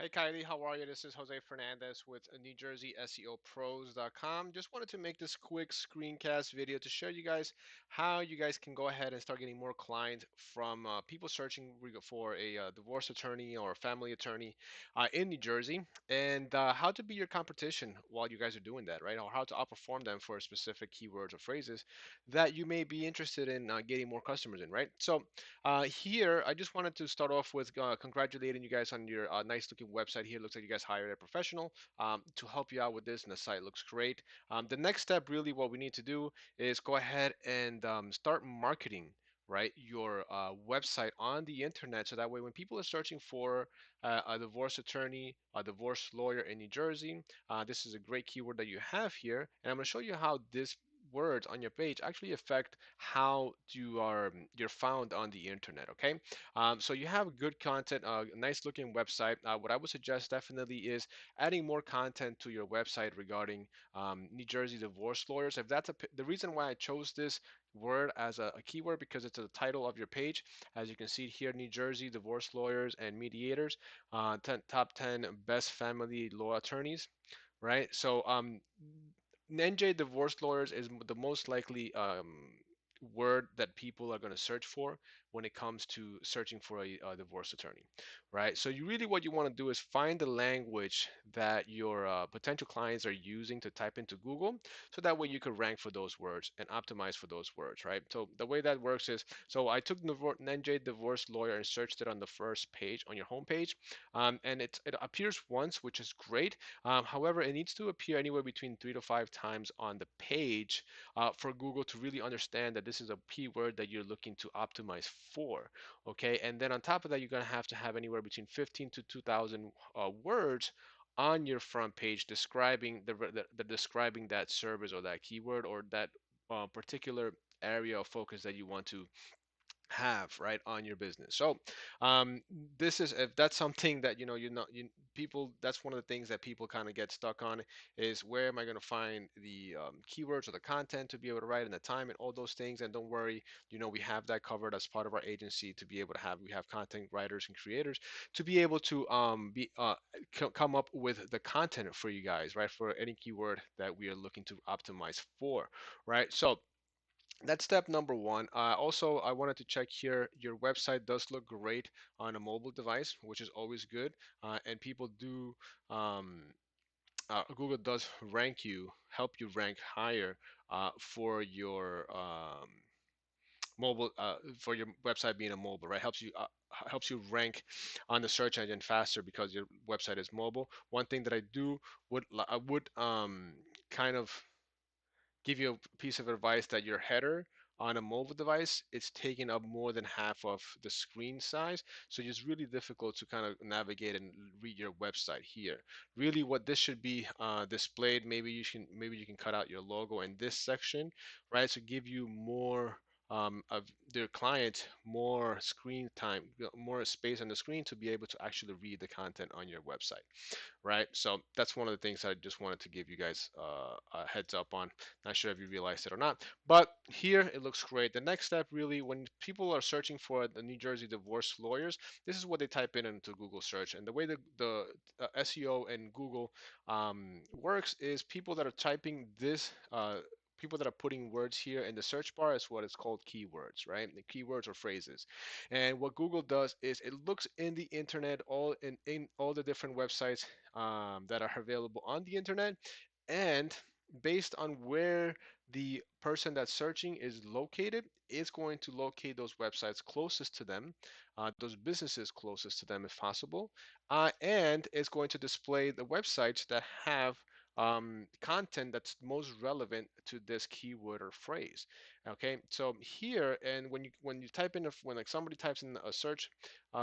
Hey Kylie, how are you? This is Jose Fernandez with New Jersey SEOpros.com. Just wanted to make this quick screencast video to show you guys how you guys can go ahead and start getting more clients from people searching for a divorce attorney or a family attorney in New Jersey, and how to be your competition while you guys are doing that, right? Or how to outperform them for specific keywords or phrases that you may be interested in getting more customers in, right? So here, I just wanted to start off with congratulating you guys on your nice looking website here. Looks like you guys hired a professional to help you out with this, and the site looks great. The next step, really, what we need to do is go ahead and start marketing. Right, your website on the internet, so that way when people are searching for a divorce attorney, a divorce lawyer in New Jersey, this is a great keyword that you have here, and I'm going to show you how this words on your page actually affect how you're found on the internet. Okay, so you have good content, a nice looking website. What I would suggest definitely is adding more content to your website regarding New Jersey divorce lawyers. If that's the reason why I chose this word as a keyword, because it's the title of your page. As you can see here, New Jersey divorce lawyers and mediators, 10, top 10 best family law attorneys, right? So NJ divorce lawyers is the most likely word that people are going to search for when it comes to searching for a divorce attorney, right? So you really what you want to do is find the language that your potential clients are using to type into Google, so that way you can rank for those words and optimize for those words, right? So the way that works is, so I took NJ divorce lawyer and searched it on the first page on your homepage, and it appears once, which is great. However, it needs to appear anywhere between 3 to 5 times on the page for Google to really understand that this is a keyword that you're looking to optimize for. Okay, and then on top of that, you're going to have anywhere between 15 to 2,000 words on your front page describing the describing that service or that keyword or that particular area of focus that you want to have right on your business. So um, this is, if that's something that you're not you people, that's one of the things that people kind of get stuck on, is where am I going to find the keywords or the content to be able to write in the time and all those things. And don't worry, we have that covered as part of our agency to be able to have, we have content writers and creators to be able to come up with the content for you guys, right, for any keyword that we are looking to optimize for, right? So that's step number one. Also, I wanted to check here. Your website does look great on a mobile device, which is always good. And people do, Google does help you rank higher for your mobile, for your website being a mobile, right? Helps you rank on the search engine faster because your website is mobile. One thing that I would kind of give you a piece of advice, that your header on a mobile device is taking up more than half of the screen size, so it's really difficult to kind of navigate and read your website here. Really what this should be displayed, maybe you can cut out your logo in this section, right, to give you more of their client more screen time, more space on the screen to be able to actually read the content on your website, right? So that's one of the things I just wanted to give you guys a heads up on. Not sure if you realized it or not, but here it looks great. The next step, really, when people are searching for the New Jersey divorce lawyers, this is what they type in into Google search. And the way the SEO and Google works is people that are typing this. People that are putting words here in the search bar is what is called keywords, right? The keywords or phrases. And what Google does is it looks in the internet, in all the different websites that are available on the internet, and based on where the person that's searching is located, it's going to locate those websites closest to them, those businesses closest to them if possible, and it's going to display the websites that have content that's most relevant to this keyword or phrase. Okay, so here, and when you type in when like somebody types in a search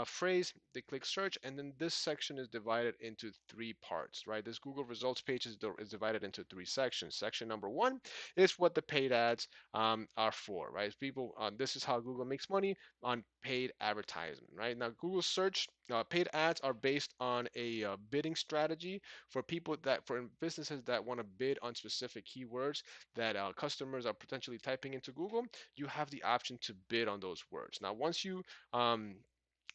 phrase, they click search, and then this section is divided into three parts, right? This Google results page is divided into three sections. Section number one is what the paid ads are for, right? People, this is how Google makes money on paid advertisement, right? Now, Google search paid ads are based on a bidding strategy for businesses that want to bid on specific keywords that customers are potentially typing into Google. You have the option to bid on those words. Now, once you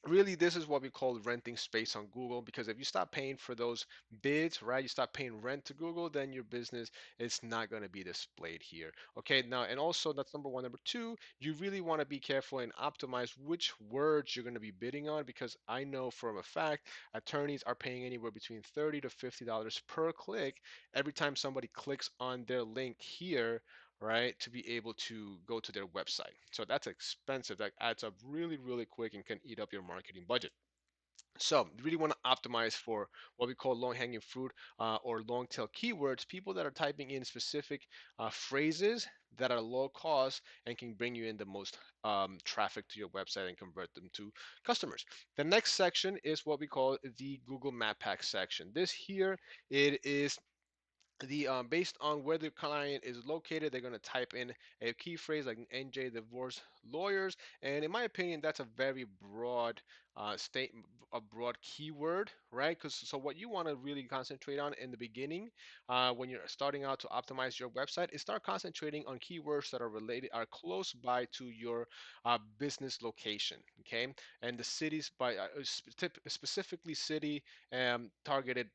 really this is what we call renting space on Google, because if you stop paying for those bids, right, you stop paying rent to Google, then your business is not going to be displayed here. Okay, now, and also that's number one. Number two, you really want to be careful and optimize which words you're going to be bidding on, because I know from a fact attorneys are paying anywhere between $30 to $50 per click every time somebody clicks on their link here, right, to be able to go to their website. So that's expensive. That adds up really, really quick and can eat up your marketing budget. So you really want to optimize for what we call long hanging fruit or long tail keywords, people that are typing in specific phrases that are low cost and can bring you in the most traffic to your website and convert them to customers. The next section is what we call the Google Map Pack section. This here, it is the based on where the client is located, they're going to type in a key phrase like NJ divorce lawyers, and in my opinion, that's a very broad statement, a broad keyword, right? Because so what you want to really concentrate on in the beginning, when you're starting out to optimize your website, is start concentrating on keywords that are related, are close by to your business location, okay? And the cities by specifically city targeted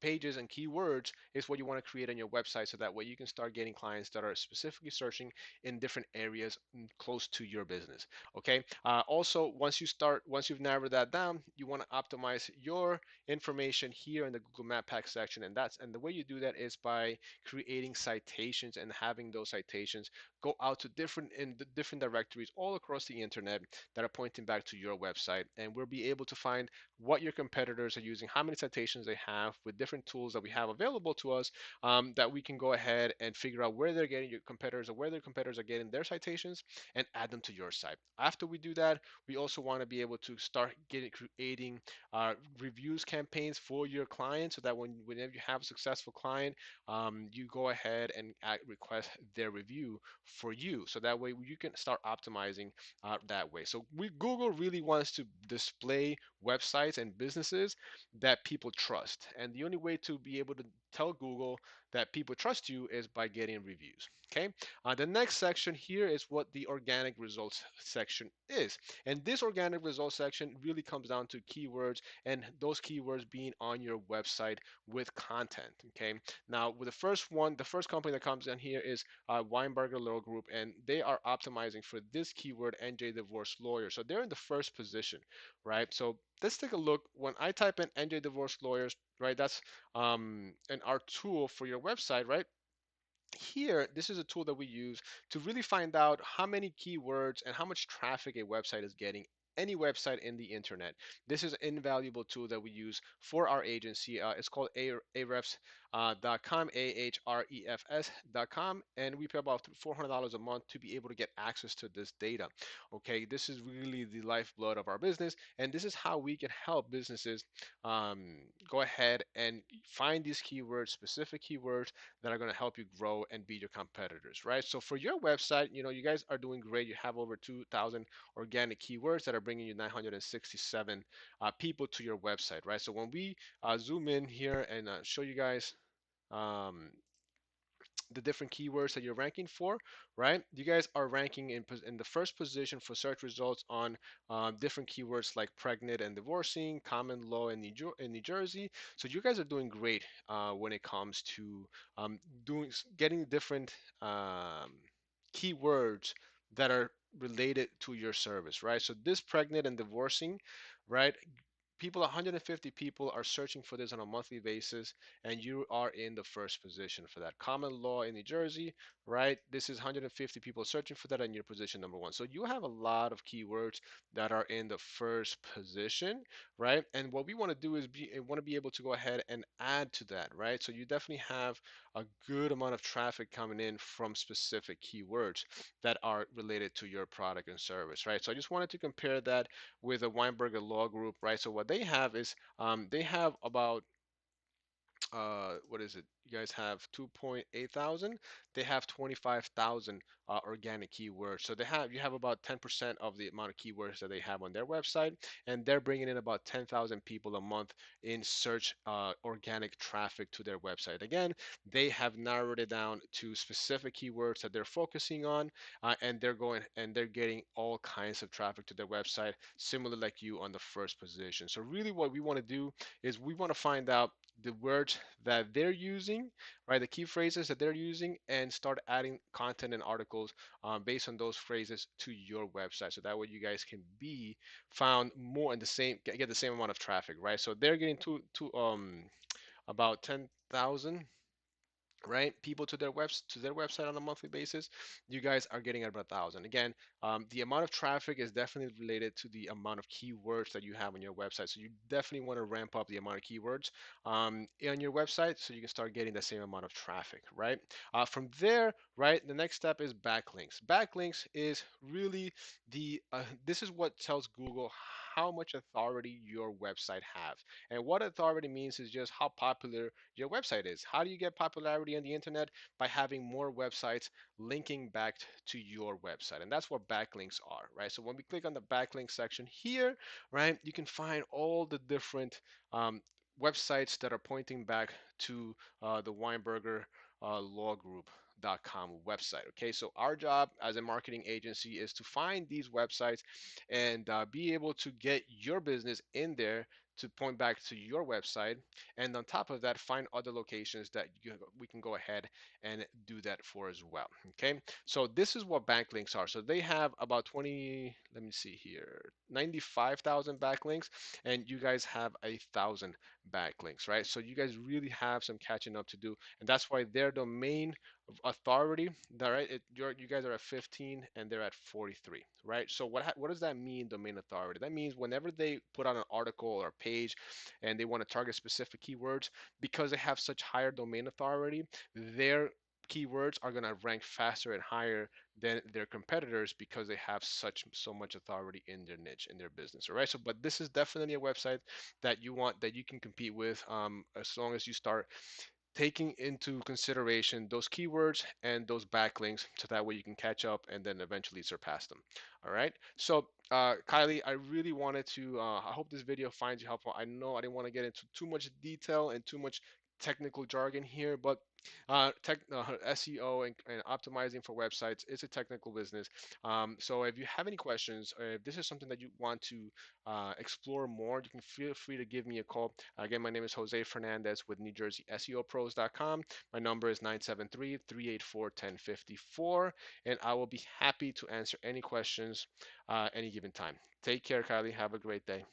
pages and keywords is what you want to create on your website, so that way you can start getting clients that are specifically searching in different areas close to your business. Okay. Also, once you've narrowed that down, you want to optimize your information here in the Google Map Pack section, and the way you do that is by creating citations and having those citations go out to different directories all across the internet that are pointing back to your website, and we'll be able to find what your competitors are using, how many citations they have with different tools that we have available to us, that we can go ahead and figure out where they're getting your competitors or where their competitors are getting their citations and add them to your site. After we do that, we also want to be able to start creating reviews campaigns for your clients, so that whenever you have a successful client, you go ahead and request their review for you, so that way you can start optimizing that way. So Google really wants to display websites and businesses that people trust. And the only way to be able to tell Google that people trust you is by getting reviews. Okay. The next section here is what the organic results section is. And this organic results section really comes down to keywords, and those keywords being on your website with content. Okay. Now, with the first company that comes in here is Weinberger Law Group, and they are optimizing for this keyword NJ Divorce Lawyer. So they're in the first position, right? So let's take a look. When I type in NJ Divorce Lawyers, right, that's an our tool for your website, right? Here, this is a tool that we use to really find out how many keywords and how much traffic a website is getting. Any website in the internet. This is an invaluable tool that we use for our agency. It's called ahrefs.com, ahrefs.com, and we pay about $400 a month to be able to get access to this data. Okay, this is really the lifeblood of our business, and this is how we can help businesses um, go ahead and find these keywords, specific keywords that are going to help you grow and beat your competitors, right? So for your website, you guys are doing great. You have over 2,000 organic keywords that are bringing you 967 people to your website, right? So when we zoom in here and show you guys um, the different keywords that you're ranking for, right? You guys are ranking in the first position for search results on different keywords like pregnant and divorcing, common law in New Jersey. So you guys are doing great when it comes to getting different keywords that are related to your service, right? So this pregnant and divorcing, right? 150 people are searching for this on a monthly basis, and you are in the first position for that. Common law in New Jersey, right? This is 150 people searching for that, and you're position number one. So you have a lot of keywords that are in the first position, right? And what we want to do is want to be able to go ahead and add to that, right? So you definitely have a good amount of traffic coming in from specific keywords that are related to your product and service, right? So I just wanted to compare that with the Weinberger Law Group, right? So what they have is they have about what is it? you guys have 2.8 thousand. They have 25,000 organic keywords. So you have about 10% of the amount of keywords that they have on their website, and they're bringing in about 10,000 people a month in search organic traffic to their website. Again, they have narrowed it down to specific keywords that they're focusing on, and they're getting all kinds of traffic to their website, similar like you on the first position. So really, what we want to do is we want to find out the words that they're using, right? The key phrases that they're using, and start adding content and articles based on those phrases to your website. So that way you guys can be found more in the same, get the same amount of traffic, right? So they're getting about 10,000, right, people to their website on a monthly basis. You guys are getting at about 1,000. Again, the amount of traffic is definitely related to the amount of keywords that you have on your website. So you definitely want to ramp up the amount of keywords on your website so you can start getting the same amount of traffic, right? From there, right, the next step is backlinks. Backlinks is really this is what tells Google how much authority your website have. And what authority means is just how popular your website is. How do you get popularity on the internet? By having more websites linking back to your website. And that's what backlinks are, right? So when we click on the backlink section here, right, you can find all the different websites that are pointing back to the Weinberger Law Group.com website. Okay, so our job as a marketing agency is to find these websites and be able to get your business in there to point back to your website, and on top of that, find other locations that we can go ahead and do that for as well. Okay, so this is what backlinks are. So they have about 20, let me see here, 95,000 backlinks, and you guys have 1,000 backlinks, right? So you guys really have some catching up to do, and that's why their domain authority, right? You guys are at 15 and they're at 43, right? So what does that mean, domain authority? That means whenever they put out an article or a page and they want to target specific keywords, because they have such higher domain authority, their keywords are going to rank faster and higher than their competitors because they have so much authority in their niche, in their business. All right, so but this is definitely a website that you can compete with, as long as you start taking into consideration those keywords and those backlinks, so that way you can catch up and then eventually surpass them. All right, so Kylie, I really wanted to I hope this video finds you helpful. I know I didn't want to get into too much detail and too much technical jargon here, but SEO and optimizing for websites is a technical business. So if you have any questions, or if this is something that you want to explore more, you can feel free to give me a call. Again, my name is Jose Fernandez with NewJerseySEOPros.com. My number is 973-384-1054, and I will be happy to answer any questions any given time. Take care, Kylie. Have a great day.